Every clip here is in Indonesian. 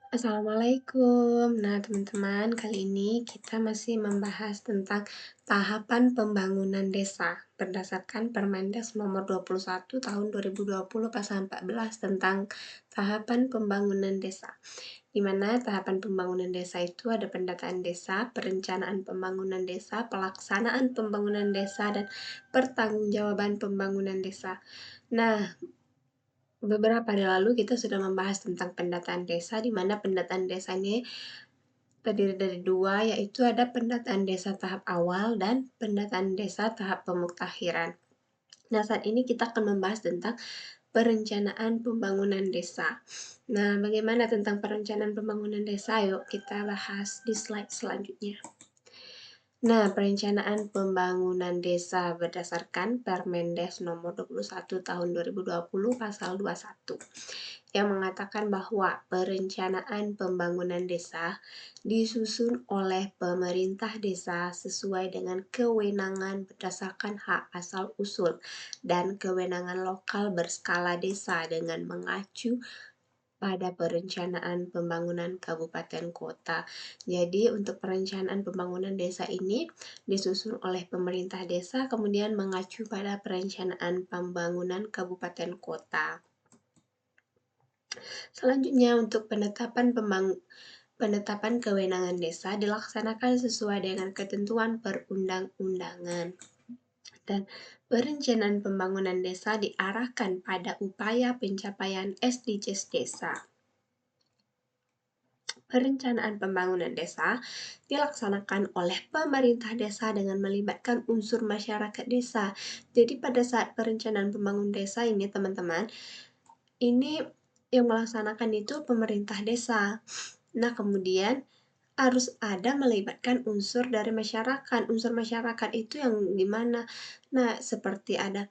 Assalamualaikum. Nah, teman-teman, kali ini kita masih membahas tentang tahapan pembangunan desa berdasarkan Permendes nomor 21 tahun 2020 pasal 14 tentang tahapan pembangunan desa. Di mana tahapan pembangunan desa itu ada pendataan desa, perencanaan pembangunan desa, pelaksanaan pembangunan desa, dan pertanggungjawaban pembangunan desa. Nah, beberapa hari lalu kita sudah membahas tentang pendataan desa, di mana pendataan desa ini terdiri dari dua, yaitu ada pendataan desa tahap awal dan pendataan desa tahap pemuktahiran. Nah, saat ini kita akan membahas tentang perencanaan pembangunan desa. Nah, bagaimana tentang perencanaan pembangunan desa? Yuk kita bahas di slide selanjutnya. Nah, perencanaan pembangunan desa berdasarkan Permendes nomor 21 tahun 2020 pasal 21 yang mengatakan bahwa perencanaan pembangunan desa disusun oleh pemerintah desa sesuai dengan kewenangan berdasarkan hak asal usul dan kewenangan lokal berskala desa dengan mengacu pada perencanaan pembangunan kabupaten kota. Jadi untuk perencanaan pembangunan desa ini disusun oleh pemerintah desa kemudian mengacu pada perencanaan pembangunan kabupaten kota. Selanjutnya untuk penetapan kewenangan desa dilaksanakan sesuai dengan ketentuan perundang-undangan. Dan perencanaan pembangunan desa diarahkan pada upaya pencapaian SDGs desa. Perencanaan pembangunan desa dilaksanakan oleh pemerintah desa dengan melibatkan unsur masyarakat desa. Jadi pada saat perencanaan pembangunan desa ini teman-teman, ini yang melaksanakan itu pemerintah desa. Nah, kemudian harus ada melibatkan unsur dari masyarakat. Unsur masyarakat itu yang gimana? Nah, seperti ada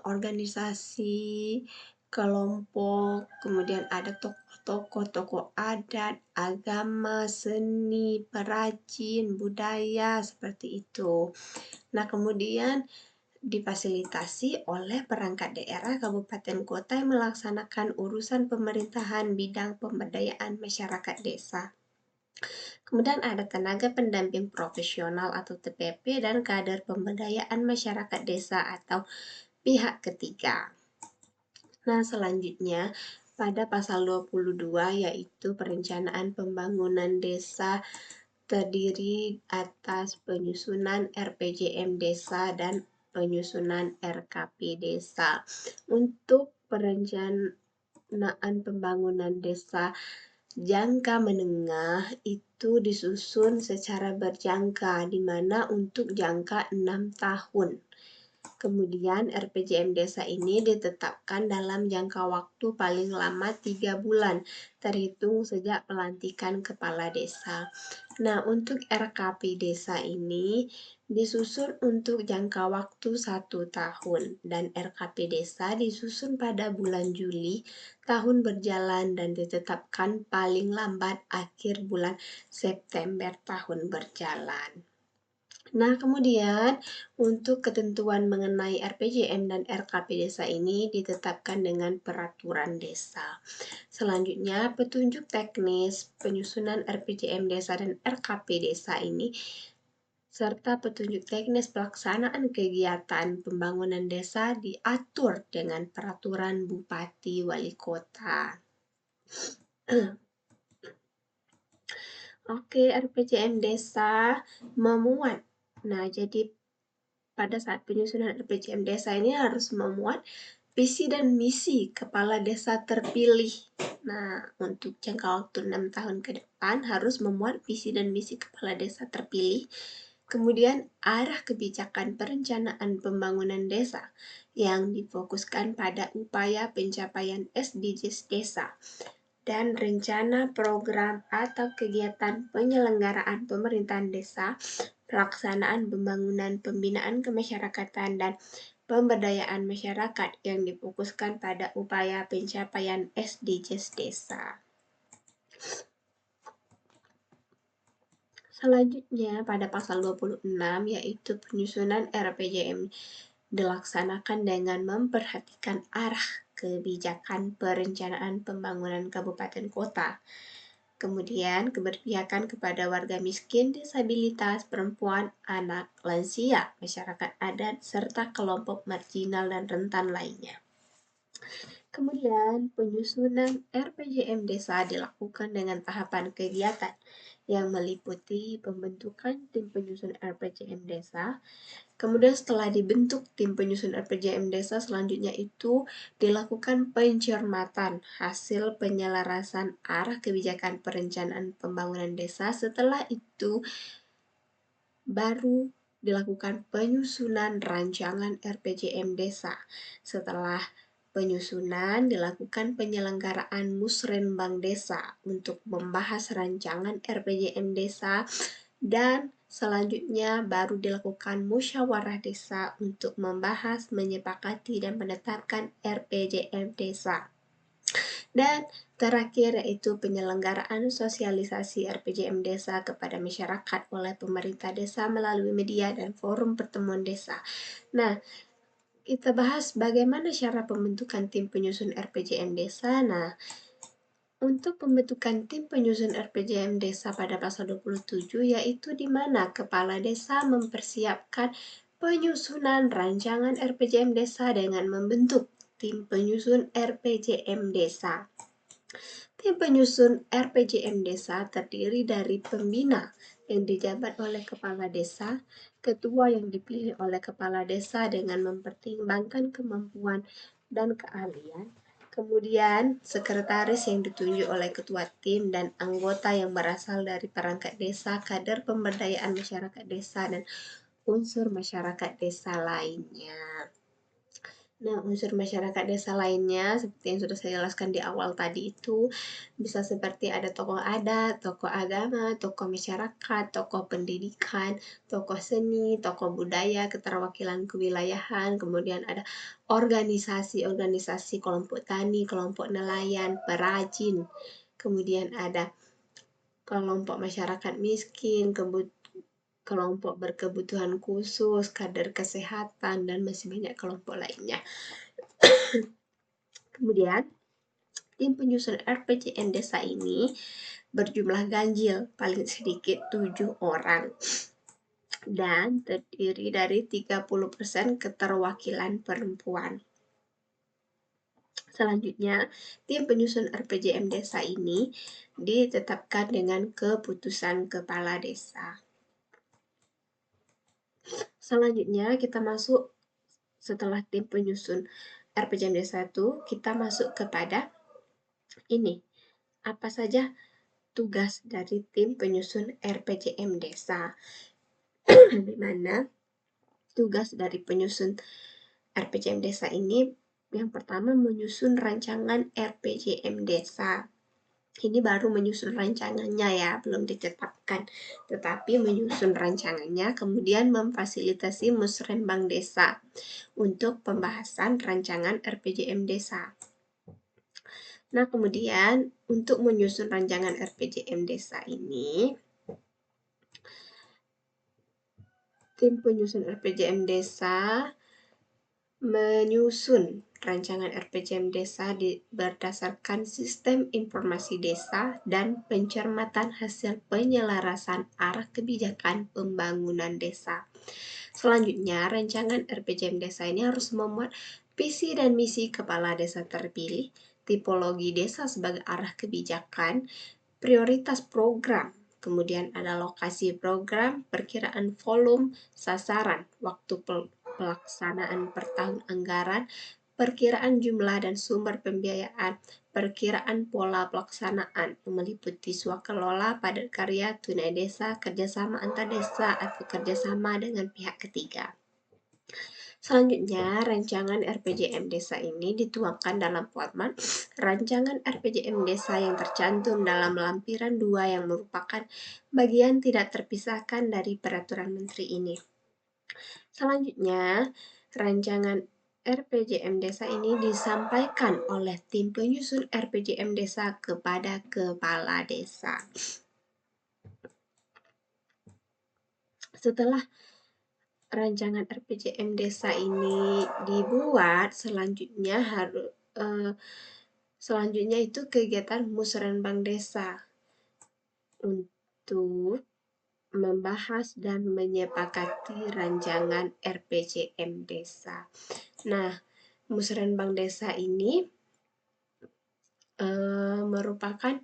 organisasi, kelompok, kemudian ada tokoh adat, agama, seni, perajin, budaya, seperti itu. Nah, kemudian difasilitasi oleh perangkat daerah kabupaten kota yang melaksanakan urusan pemerintahan bidang pemberdayaan masyarakat desa. Kemudian ada tenaga pendamping profesional atau TPP dan kader pemberdayaan masyarakat desa atau pihak ketiga. Nah, selanjutnya pada pasal 22 yaitu perencanaan pembangunan desa terdiri atas penyusunan RPJM desa dan penyusunan RKP desa. Untuk perencanaan pembangunan desa jangka menengah itu disusun secara berjangka, di mana untuk jangka 6 tahun. Kemudian RPJM desa ini ditetapkan dalam jangka waktu paling lama 3 bulan, terhitung sejak pelantikan kepala desa. Nah, untuk RKP desa ini disusun untuk jangka waktu 1 tahun, dan RKP desa disusun pada bulan Juli tahun berjalan dan ditetapkan paling lambat akhir bulan September tahun berjalan. Nah, kemudian untuk ketentuan mengenai RPJM dan RKP desa ini ditetapkan dengan peraturan desa. Selanjutnya, petunjuk teknis penyusunan RPJM desa dan RKP desa ini serta petunjuk teknis pelaksanaan kegiatan pembangunan desa diatur dengan peraturan Bupati Wali Kota. Oke, RPJM desa memuat. Nah, jadi pada saat penyusunan RPJM desa ini harus memuat visi dan misi kepala desa terpilih. Nah, untuk jangka waktu 6 tahun ke depan harus memuat visi dan misi kepala desa terpilih. Kemudian arah kebijakan perencanaan pembangunan desa yang difokuskan pada upaya pencapaian SDGs desa dan rencana program atau kegiatan penyelenggaraan pemerintahan desa, pelaksanaan pembangunan pembinaan kemasyarakatan dan pemberdayaan masyarakat yang difokuskan pada upaya pencapaian SDGs desa. Selanjutnya pada pasal 26 yaitu penyusunan RPJM dilaksanakan dengan memperhatikan arah kebijakan perencanaan pembangunan kabupaten kota. Kemudian keberpihakan kepada warga miskin, disabilitas, perempuan, anak, lansia, masyarakat adat, serta kelompok marginal dan rentan lainnya. Kemudian penyusunan RPJM desa dilakukan dengan tahapan kegiatan yang meliputi pembentukan tim penyusun RPJM desa. Kemudian setelah dibentuk tim penyusun RPJM desa, selanjutnya itu dilakukan pencermatan hasil penyelarasan arah kebijakan perencanaan pembangunan desa. Setelah itu baru dilakukan penyusunan rancangan RPJM desa. Setelah penyusunan dilakukan penyelenggaraan musrenbang desa untuk membahas rancangan RPJM desa, dan selanjutnya baru dilakukan musyawarah desa untuk membahas, menyepakati, dan menetapkan RPJM desa. Dan terakhir yaitu penyelenggaraan sosialisasi RPJM desa kepada masyarakat oleh pemerintah desa melalui media dan forum pertemuan desa. Nah, kita bahas bagaimana cara pembentukan tim penyusun RPJM desa. Nah, untuk pembentukan tim penyusun RPJM desa pada pasal 27, yaitu di mana kepala desa mempersiapkan penyusunan rancangan RPJM desa dengan membentuk tim penyusun RPJM desa. Tim penyusun RPJM desa terdiri dari pembina yang dijabat oleh kepala desa, ketua yang dipilih oleh kepala desa dengan mempertimbangkan kemampuan dan keahlian, kemudian sekretaris yang ditunjuk oleh ketua tim, dan anggota yang berasal dari perangkat desa, kader pemberdayaan masyarakat desa, dan unsur masyarakat desa lainnya. Nah, unsur masyarakat desa lainnya seperti yang sudah saya jelaskan di awal tadi itu bisa seperti ada tokoh adat, tokoh agama, tokoh masyarakat, tokoh pendidikan, tokoh seni, tokoh budaya, keterwakilan kewilayahan, kemudian ada organisasi-organisasi kelompok tani, kelompok nelayan, perajin, kemudian ada kelompok masyarakat miskin, kelompok berkebutuhan khusus, kader kesehatan, dan masih banyak kelompok lainnya. Kemudian, tim penyusun RPJM desa ini berjumlah ganjil paling sedikit 7 orang dan terdiri dari 30% keterwakilan perempuan. Selanjutnya, tim penyusun RPJM desa ini ditetapkan dengan keputusan kepala desa. Selanjutnya kita masuk, setelah tim penyusun RPJM desa itu, kita masuk kepada ini. Apa saja tugas dari tim penyusun RPJM desa? Di mana tugas dari penyusun RPJM desa ini yang pertama menyusun rancangan RPJM desa. Ini baru menyusun rancangannya ya, belum ditetapkan, tetapi menyusun rancangannya, kemudian memfasilitasi musrenbang desa untuk pembahasan rancangan RPJM desa. Nah, kemudian untuk menyusun rancangan RPJM desa ini, tim penyusun RPJM desa menyusun rancangan RPJM desa berdasarkan sistem informasi desa dan pencermatan hasil penyelarasan arah kebijakan pembangunan desa. Selanjutnya, rancangan RPJM desa ini harus memuat visi dan misi kepala desa terpilih, tipologi desa sebagai arah kebijakan, prioritas program, kemudian ada lokasi program, perkiraan volume, sasaran, waktu pelaksanaan per tahun anggaran, perkiraan jumlah dan sumber pembiayaan, perkiraan pola pelaksanaan meliputi swakelola, padat karya, tunai desa, kerjasama antar desa, atau kerjasama dengan pihak ketiga. Selanjutnya, rancangan RPJM desa ini dituangkan dalam format rancangan RPJM desa yang tercantum dalam lampiran 2 yang merupakan bagian tidak terpisahkan dari peraturan menteri ini. Selanjutnya, rancangan RPJM desa ini disampaikan oleh tim penyusun RPJM desa kepada kepala desa. Setelah rancangan RPJM desa ini dibuat, selanjutnya itu kegiatan musrenbang desa. untuk membahas dan menyepakati rancangan RPJM Desa. Nah, Musrenbang Desa ini merupakan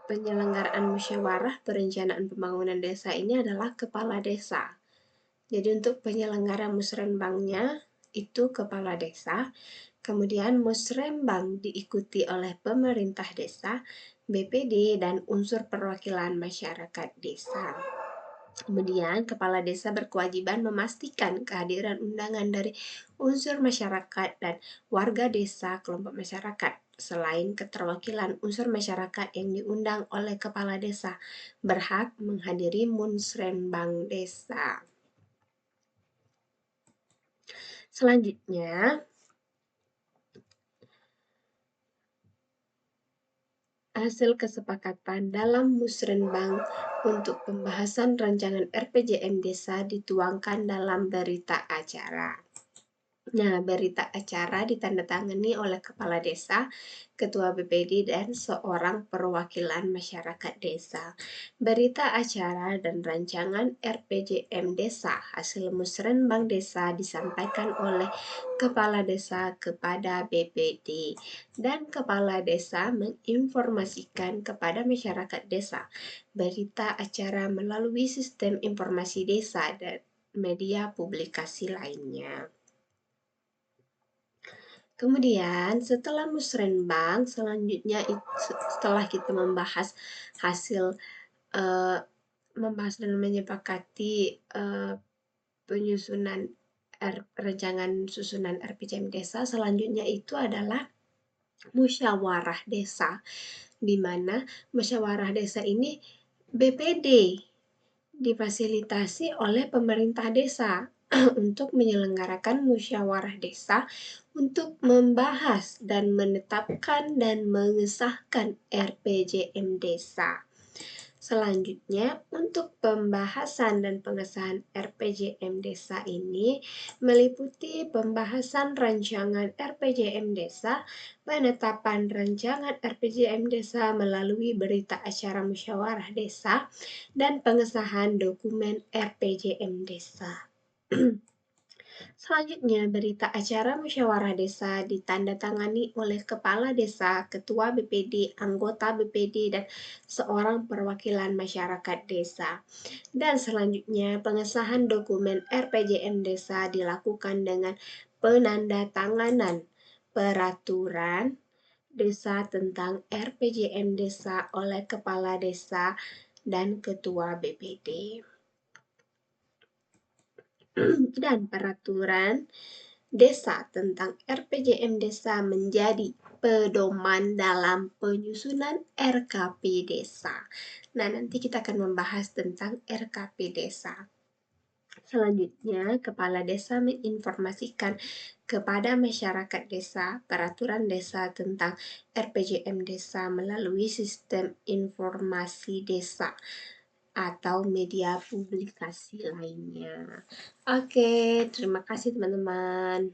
penyelenggaraan musyawarah perencanaan pembangunan desa ini adalah kepala desa. Jadi untuk penyelenggara musrenbangnya itu kepala desa, kemudian musrenbang diikuti oleh pemerintah desa, BPD, dan unsur perwakilan masyarakat desa. Kemudian, kepala desa berkewajiban memastikan kehadiran undangan dari unsur masyarakat dan warga desa kelompok masyarakat. Selain keterwakilan unsur masyarakat yang diundang oleh kepala desa, berhak menghadiri musrenbang desa. Selanjutnya, hasil kesepakatan dalam musrenbang untuk pembahasan rancangan RPJM Desa dituangkan dalam berita acara. Nah, berita acara ditandatangani oleh kepala desa, ketua BPD, dan seorang perwakilan masyarakat desa. Berita acara dan rancangan RPJM Desa hasil musrenbang desa disampaikan oleh kepala desa kepada BPD, dan kepala desa menginformasikan kepada masyarakat desa berita acara melalui sistem informasi desa dan media publikasi lainnya. Kemudian setelah musrenbang, selanjutnya setelah kita membahas hasil membahas dan menyepakati penyusunan rancangan susunan RPJM Desa, selanjutnya itu adalah musyawarah desa, di mana musyawarah desa ini BPD difasilitasi oleh pemerintah desa untuk menyelenggarakan musyawarah desa untuk membahas dan menetapkan dan mengesahkan RPJM Desa. Selanjutnya, untuk pembahasan dan pengesahan RPJM Desa ini meliputi pembahasan rancangan RPJM Desa, penetapan rancangan RPJM Desa melalui berita acara musyawarah desa, dan pengesahan dokumen RPJM Desa. Selanjutnya, berita acara musyawarah desa ditandatangani oleh kepala desa, ketua BPD, anggota BPD, dan seorang perwakilan masyarakat desa. Dan selanjutnya, pengesahan dokumen RPJM Desa dilakukan dengan penandatanganan peraturan desa tentang RPJM Desa oleh kepala desa dan ketua BPD. Dan peraturan desa tentang RPJM Desa menjadi pedoman dalam penyusunan RKP Desa. Nah, nanti kita akan membahas tentang RKP Desa. Selanjutnya, kepala desa menginformasikan kepada masyarakat desa peraturan desa tentang RPJM Desa melalui sistem informasi desa atau media publikasi lainnya. Oke, terima kasih teman-teman.